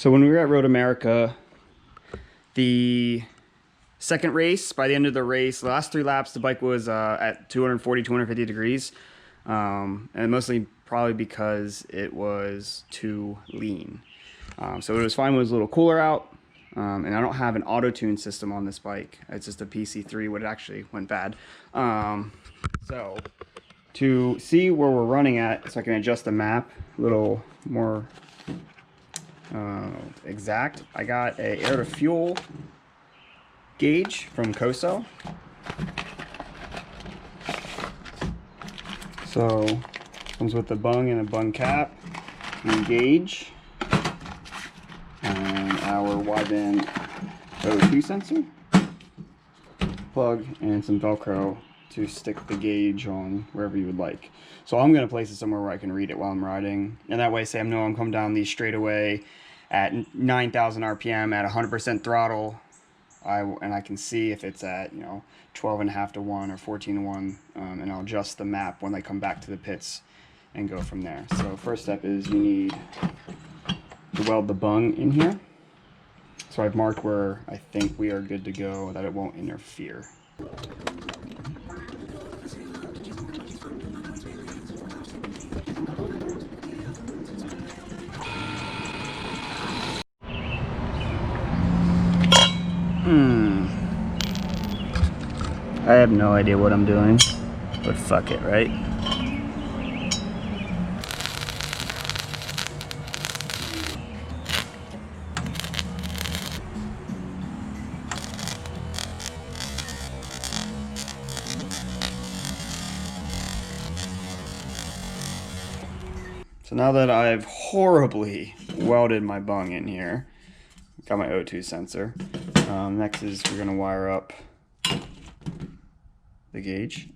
So when we were at Road America, the second race, by the end of the race, the last 3 laps, the bike was at 240, 250 degrees. And mostly probably because it was too lean. So it was fine when it was a little cooler out. And I don't have an auto-tune system on this bike. It's just a PC3, what it actually went bad. So to see where we're running at, so I can adjust the map a little more exact, I got a air to fuel gauge from Koso. So comes with the bung and a bung cap and gauge, and our wideband O2 sensor, plug, and some Velcro to stick the gauge on wherever you would like. So I'm going to place it somewhere where I can read it while I'm riding, and that way, say I know I'm coming down the straightaway at 9,000 RPM at 100% throttle, and I can see if it's at 12.5 to 1 or 14 to 1, and I'll adjust the map when I come back to the pits and go from there. So first step is you need to weld the bung in here. So I've marked where I think we are good to go, that it won't interfere. I have no idea what I'm doing, but fuck it, right? So now that I've horribly welded my bung in here, got my O2 sensor, next is we're gonna wire up the gauge.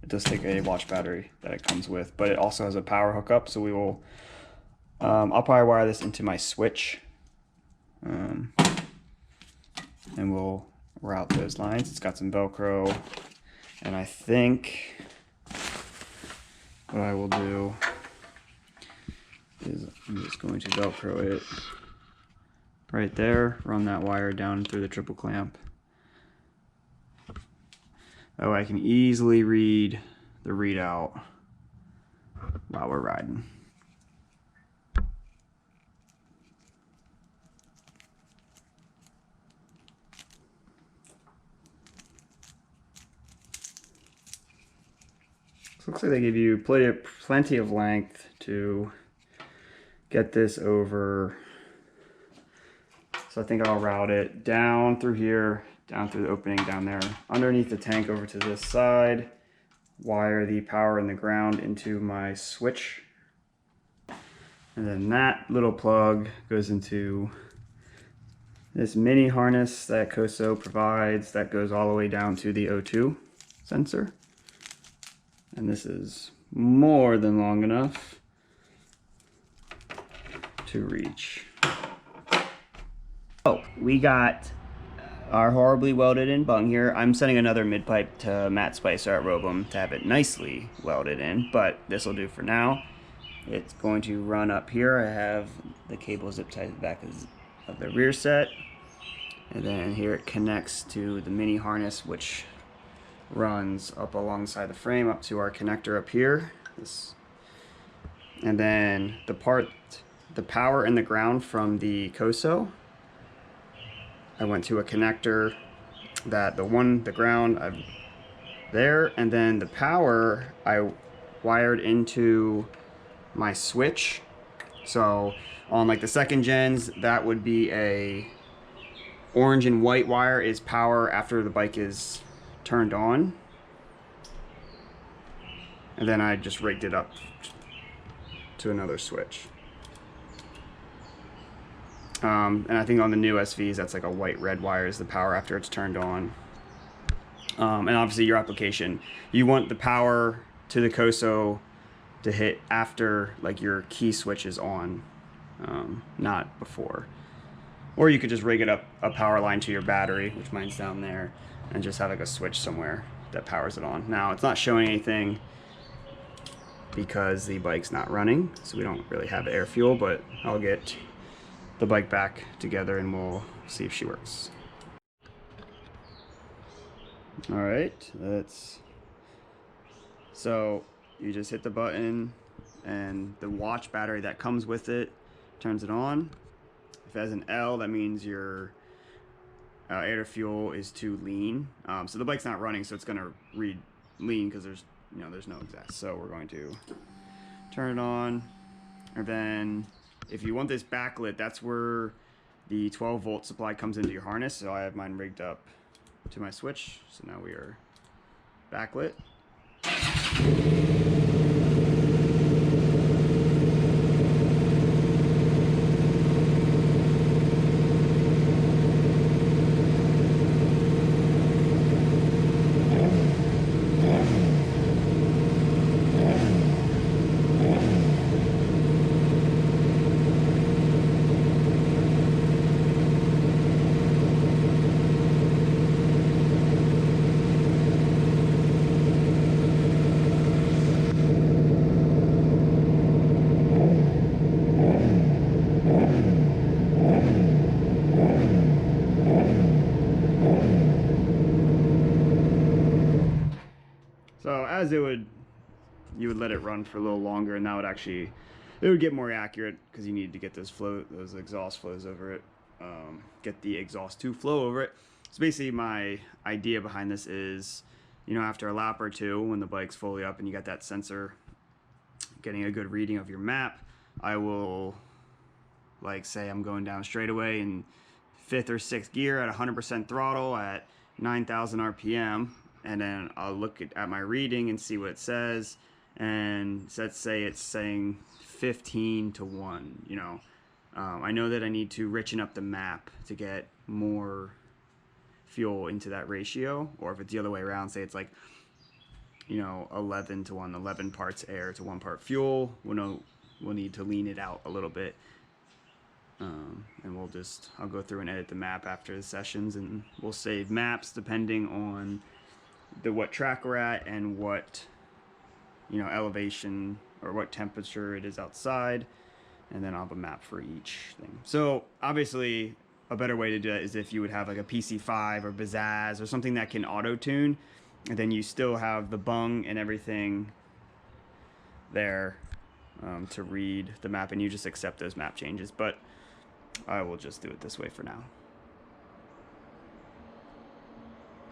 It does take a watch battery that it comes with, but it also has a power hookup, so we will, I'll probably wire this into my switch, and we'll route those lines. It's got some Velcro, and I think what I will do is I'm just going to Velcro it right there, run that wire down through the triple clamp. That way I can easily read the readout while we're riding. So looks like they give you plenty of length to get this over. So I think I'll route it down through here, down through the opening down there, underneath the tank over to this side, wire the power and the ground into my switch, and then that little plug goes into this mini harness that Koso provides that goes all the way down to the O2 sensor, and this is more than long enough to reach. Oh, we got our horribly welded in bung here. I'm sending another mid pipe to Matt Spicer at Robum to have it nicely welded in, but this will do for now. It's going to run up here. I have the cable zip tied to the back of the rear set, and then here it connects to the mini harness, which runs up alongside the frame up to our connector up here. And then the power and the ground from the Koso, I went to a connector that the ground there, and then the power I wired into my switch. So on like the second gens, that would be a orange and white wire is power after the bike is turned on, and then I just rigged it up to another switch. And I think on the new SVs, that's like a white-red wire is the power after it's turned on. And obviously your application, you want the power to the Koso to hit after like your key switch is on, not before. Or you could just rig it up a power line to your battery, which mine's down there, and just have like a switch somewhere that powers it on. Now it's not showing anything because the bike's not running, so we don't really have air fuel, but I'll get the bike back together and we'll see if she works. All right, so you just hit the button and the watch battery that comes with it turns it on. If it has an L, that means your air to fuel is too lean. So the bike's not running, so it's gonna read lean because there's no exhaust. So we're going to turn it on, and then if you want this backlit, that's where the 12-volt supply comes into your harness. So I have mine rigged up to my switch. So now we are backlit. So as you would let it run for a little longer, and that would actually, it would get more accurate because you need to get those exhaust flows over it, get the exhaust to flow over it. So basically my idea behind this is, after a lap or two, when the bike's fully up and you got that sensor getting a good reading of your map, I will, like, say I'm going down straightaway in 5th or 6th gear at 100% throttle at 9,000 RPM. And then I'll look at my reading and see what it says. And let's say it's saying 15 to 1, I know that I need to richen up the map to get more fuel into that ratio. Or if it's the other way around, say it's like, 11 to 1, 11 parts air to 1 part fuel. We'll need to lean it out a little bit. And I'll go through and edit the map after the sessions, and we'll save maps depending on what track we're at and what elevation or what temperature it is outside, and then I'll have a map for each thing. So obviously a better way to do that is if you would have like a PC5 or Bazaz or something that can auto tune, and then you still have the bung and everything there to read the map, and you just accept those map changes. But I will just do it this way for now.